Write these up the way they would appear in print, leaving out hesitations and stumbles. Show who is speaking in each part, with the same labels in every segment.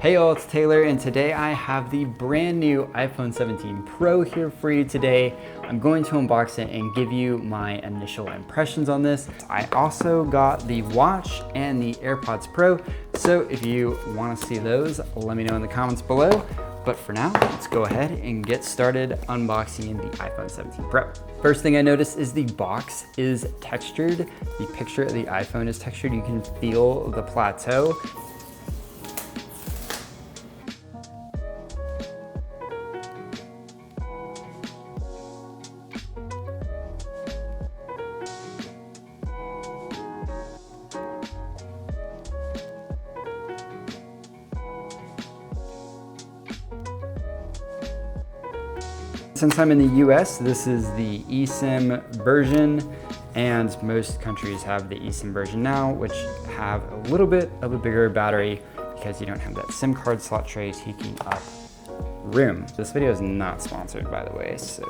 Speaker 1: Hey y'all, it's Taylor, and today I have the brand new iPhone 17 Pro here for you today. I'm going to unbox it and give you my initial impressions on this. I also got the watch and the AirPods Pro, so if you want to see those, let me know in the comments below. But for now, let's go ahead and get started unboxing the iPhone 17 Pro. First thing I noticed is the box is textured. The picture of the iPhone is textured. You can feel the plateau. Since I'm in the US, this is the eSIM version, and most countries have the eSIM version now, which have a little bit of a bigger battery because you don't have that SIM card slot tray taking up room. This video is not sponsored, by the way, so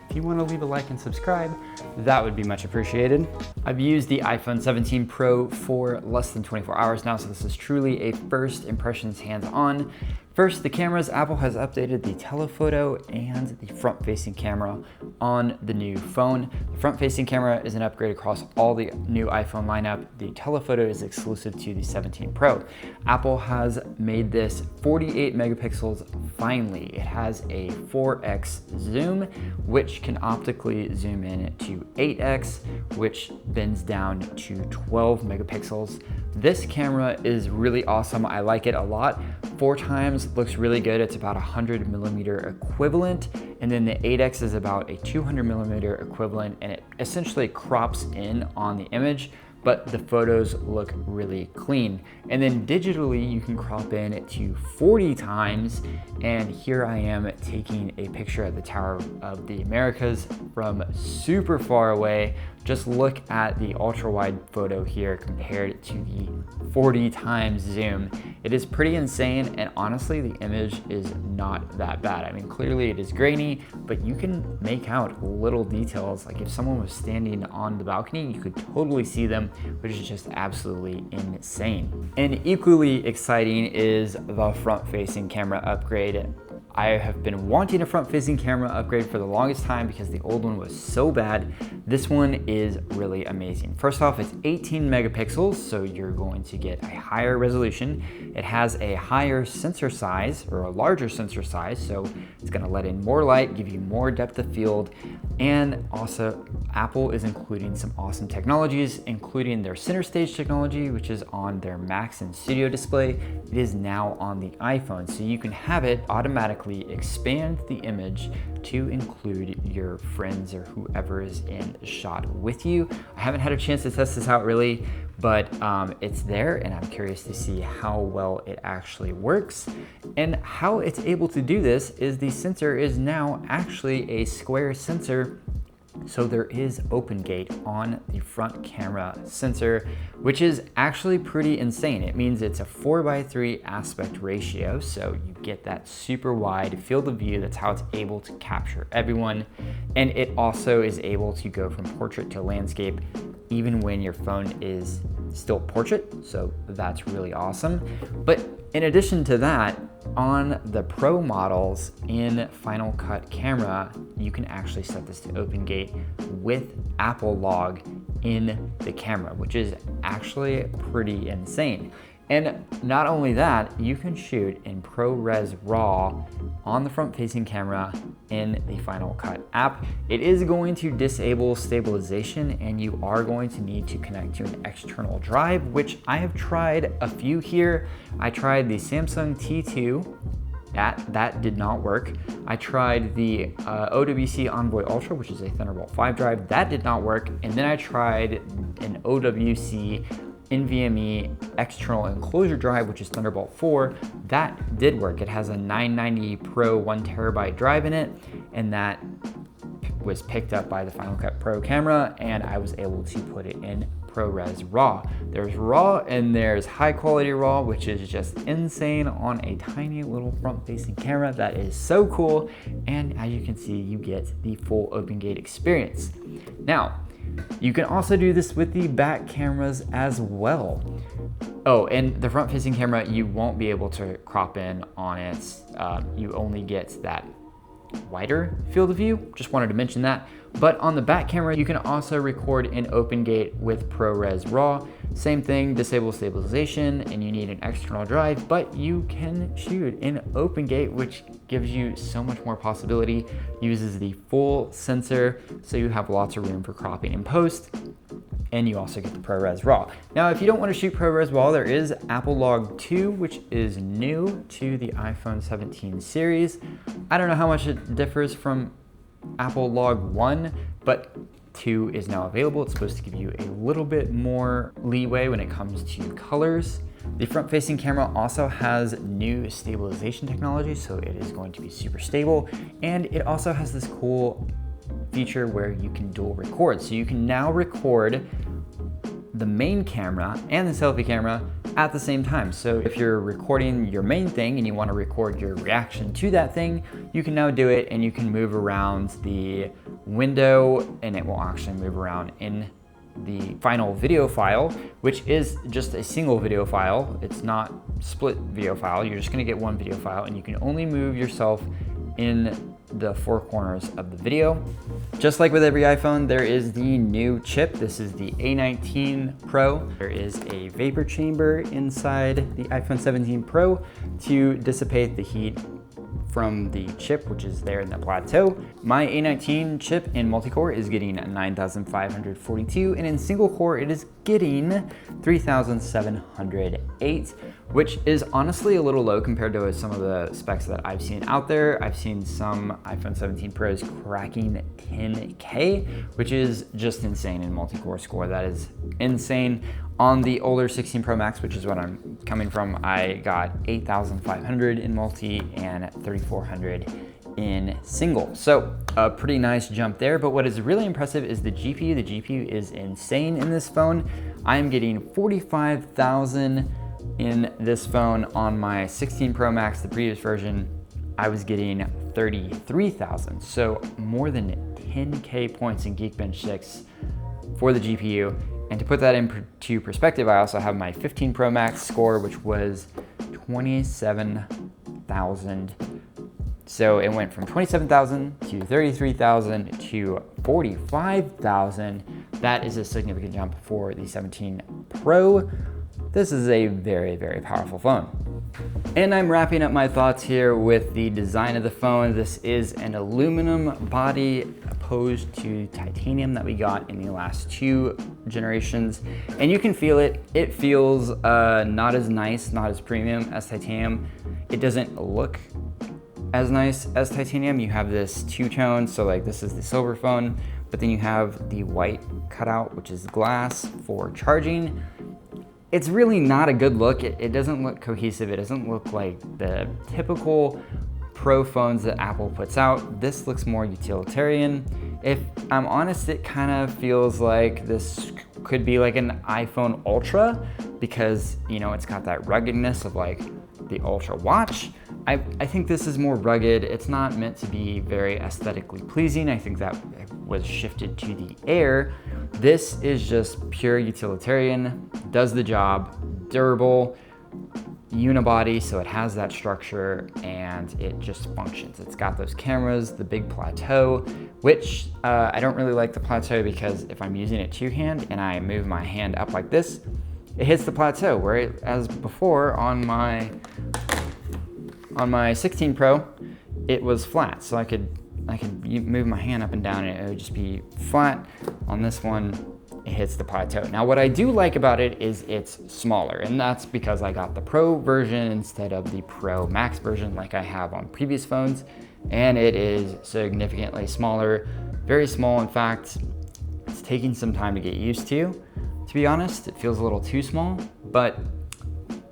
Speaker 1: if you want to leave a like and subscribe, that would be much appreciated. I've used the iPhone 17 Pro for less than 24 hours now, so this is truly a first impressions hands-on. First, the cameras. Apple has updated the telephoto and the front-facing camera on the new phone. The front-facing camera is an upgrade across all the new iPhone lineup. The telephoto is exclusive to the 17 Pro. Apple has made this 48 megapixels finally. It has a 4x zoom, which can optically zoom in to 8x, which bends down to 12 megapixels. This camera is really awesome. I like it a lot. 4x looks really good. It's about 100 millimeter equivalent. And then the 8x is about a 200 millimeter equivalent, and it essentially crops in on the image, but the photos look really clean. And then digitally, you can crop in to 40 times. And here I am taking a picture of the Tower of the Americas from super far away. Just look at the ultra wide photo here compared to the 40 times zoom. It is pretty insane, and honestly, the image is not that bad. I mean, clearly it is grainy, but you can make out little details. Like if someone was standing on the balcony, you could totally see them, which is just absolutely insane. And equally exciting is the front-facing camera upgrade. I have been wanting a front-facing camera upgrade for the longest time because the old one was so bad. This one is really amazing. First off, it's 18 megapixels, so you're going to get a higher resolution. It has a higher sensor size, or a larger sensor size, so it's gonna let in more light, give you more depth of field, and also Apple is including some awesome technologies, including their center stage technology, which is on their Max and Studio display. It is now on the iPhone, so you can have it automatically expand the image to include your friends or whoever is in the shot with you. I haven't had a chance to test this out really, but it's there, and I'm curious to see how well it actually works. And how it's able to do this is the sensor is now actually a square sensor. So there is open gate on the front camera sensor, which is actually pretty insane. It means it's a 4:3 aspect ratio, so you get that super wide field of view. That's how it's able to capture everyone. And it also is able to go from portrait to landscape even when your phone is still portrait, so that's really awesome. But in addition to that, on the Pro models in Final Cut Camera, you can actually set this to open gate with Apple Log in the camera, which is actually pretty insane. And not only that, you can shoot in ProRes RAW on the front-facing camera in the Final Cut app. It is going to disable stabilization, and you are going to need to connect to an external drive, which I have tried a few here. I tried the Samsung T2. That did not work. I tried the OWC Envoy Ultra, which is a Thunderbolt 5 drive. That did not work. And then I tried an OWC NVMe external enclosure drive, which is Thunderbolt 4. That did work. It has a 990 Pro 1 terabyte drive in it, and that was picked up by the Final Cut Pro camera, and I was able to put it in ProRes RAW. There's RAW and there's high quality RAW, which is just insane on a tiny little front-facing camera. That is so cool, and as you can see, you get the full open gate experience. Now, you can also do this with the back cameras as well. Oh, and the front-facing camera, you won't be able to crop in on it. You only get that wider field of view. Just wanted to mention that. But on the back camera, you can also record in OpenGate with ProRes RAW. Same thing, disable stabilization, and you need an external drive, but you can shoot in OpenGate, which gives you so much more possibility. Uses the full sensor, so you have lots of room for cropping in post. And you also get the ProRes RAW. Now, if you don't want to shoot ProRes RAW, there is Apple Log 2, which is new to the iPhone 17 series. I don't know how much it differs from Apple Log 1, but 2 is now available. It's supposed to give you a little bit more leeway when it comes to colors. The front-facing camera also has new stabilization technology, so it is going to be super stable. And it also has this cool feature where you can dual record. So you can now record the main camera and the selfie camera at the same time. So if you're recording your main thing and you want to record your reaction to that thing, you can now do it, and you can move around the window and it will actually move around in the final video file, which is just a single video file. It's not split video file. You're just going to get one video file, and you can only move yourself in the four corners of the video. Just like with every iPhone, there is the new chip. This is the A19 Pro. There is a vapor chamber inside the iPhone 17 Pro to dissipate the heat from the chip, which is there in the plateau. My A19 chip in multi-core is getting 9,542, and in single core it is getting 3,708, which is honestly a little low compared to some of the specs that I've seen out there. I've seen some iPhone 17 Pros cracking 10K, which is just insane in multi-core score. That is insane. On the older 16 Pro Max, which is what I'm coming from, I got 8,500 in multi and 3,400 in single. So a pretty nice jump there, but what is really impressive is the GPU. The GPU is insane in this phone. I am getting 45,000 in this phone. On my 16 Pro Max, the previous version, I was getting 33,000. So more than 10K points in Geekbench 6 for the GPU. And to put that into perspective, I also have my 15 Pro Max score, which was 27,000. So it went from 27,000 to 33,000 to 45,000. That is a significant jump for the 17 Pro. This is a very, very powerful phone. And I'm wrapping up my thoughts here with the design of the phone. This is an aluminum body opposed to titanium that we got in the last two generations. And you can feel it. It feels not as nice, not as premium as titanium. It doesn't look as nice as titanium. You have this two-tone, so like this is the silver phone, but then you have the white cutout, which is glass for charging. It's really not a good look. It doesn't look cohesive. It doesn't look like the typical Pro phones that Apple puts out. This looks more utilitarian. If I'm honest, it kind of feels like this could be like an iPhone Ultra because, you know, it's got that ruggedness of like the Ultra watch. I think this is more rugged. It's not meant to be very aesthetically pleasing. I think that was shifted to the Air. This is just pure utilitarian, does the job, durable, unibody, so it has that structure and it just functions. It's got those cameras, the big plateau, which I don't really like the plateau because if I'm using it two-hand and I move my hand up like this, it hits the plateau, whereas before on my 16 Pro, it was flat, so I could move my hand up and down and it would just be flat. On this one, it hits the plateau. Now, what I do like about it is it's smaller, and that's because I got the Pro version instead of the Pro Max version like I have on previous phones, and it is significantly smaller, very small. In fact, it's taking some time to get used to be honest. It feels a little too small, but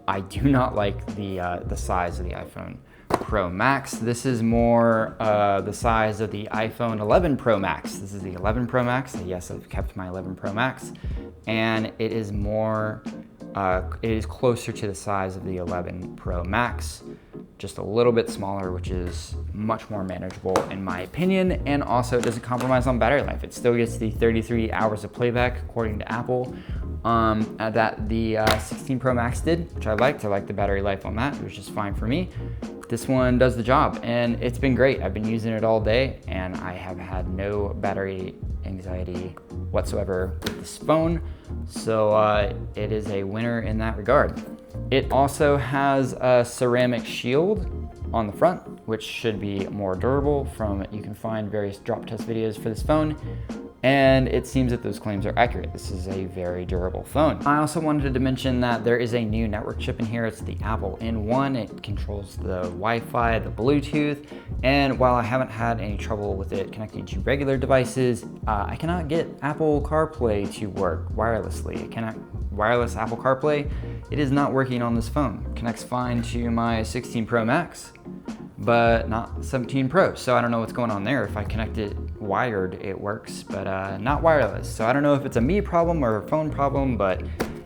Speaker 1: I do not like the size of the iPhone Pro Max. This is more the size of the iPhone 11 Pro Max. This is the 11 Pro Max. Yes, I've kept my 11 Pro Max, and it is more, it is closer to the size of the 11 Pro Max, just a little bit smaller, which is much more manageable in my opinion, and also it doesn't compromise on battery life. It still gets the 33 hours of playback according to Apple, that the 16 Pro Max did, which I liked. I liked the battery life on that. It was just fine for me. This one does the job, and it's been great. I've been using it all day, and I have had no battery anxiety whatsoever with this phone. So it is a winner in that regard. It also has a ceramic shield on the front, which should be more durable. You can find various drop test videos for this phone, and it seems that those claims are accurate. This is a very durable phone. I also wanted to mention that there is a new network chip in here. It's the Apple N1. It controls the Wi-Fi, the Bluetooth, and while I haven't had any trouble with it connecting to regular devices, I cannot get Apple CarPlay to work wirelessly. I cannot wireless Apple CarPlay. It is not working on this phone. It connects fine to my 16 Pro Max, but not 17 Pro. So I don't know what's going on there. If I connect it wired, it works, but not wireless. So I don't know if it's a me problem or a phone problem, but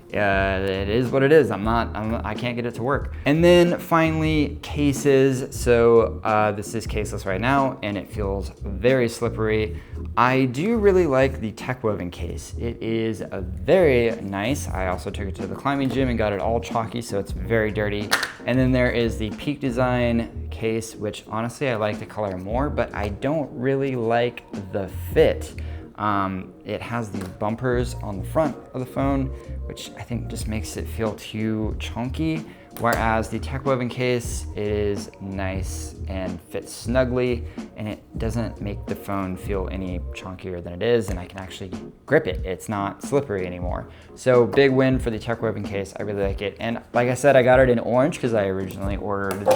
Speaker 1: it is what it is. I can't get it to work. And then finally, cases. So this is caseless right now, and it feels very slippery. I do really like the tech woven case. It is very nice. I also took it to the climbing gym and got it all chalky, so it's very dirty. And then there is the Peak Design case, which honestly I like the color more, but I don't really like the fit. It has these bumpers on the front of the phone, which I think just makes it feel too chunky, whereas the tech woven case is nice and fits snugly, and it doesn't make the phone feel any chunkier than it is, and I can actually grip it. It's not slippery anymore. So big win for the tech woven case. I really like it. And like I said, I got it in orange because I originally ordered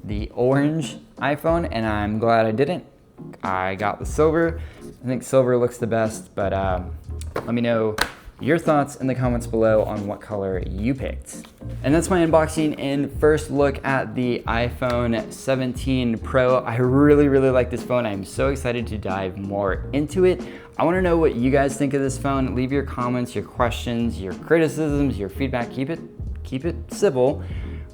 Speaker 1: the orange iPhone, and I'm glad I didn't. I got the silver. I think silver looks the best, but let me know your thoughts in the comments below on what color you picked. And that's my unboxing and first look at the iPhone 17 Pro. I really like this phone. I'm so excited to dive more into it. I wanna know what you guys think of this phone. Leave your comments, your questions, your criticisms, your feedback. Keep it civil.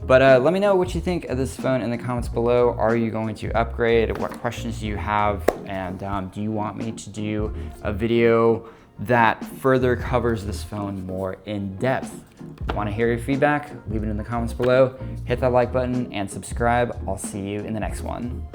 Speaker 1: But let me know what you think of this phone in the comments below. Are you going to upgrade? What questions do you have? And do you want me to do a video that further covers this phone more in depth? Want to hear your feedback? Leave it in the comments below. Hit that like button and subscribe. I'll see you in the next one.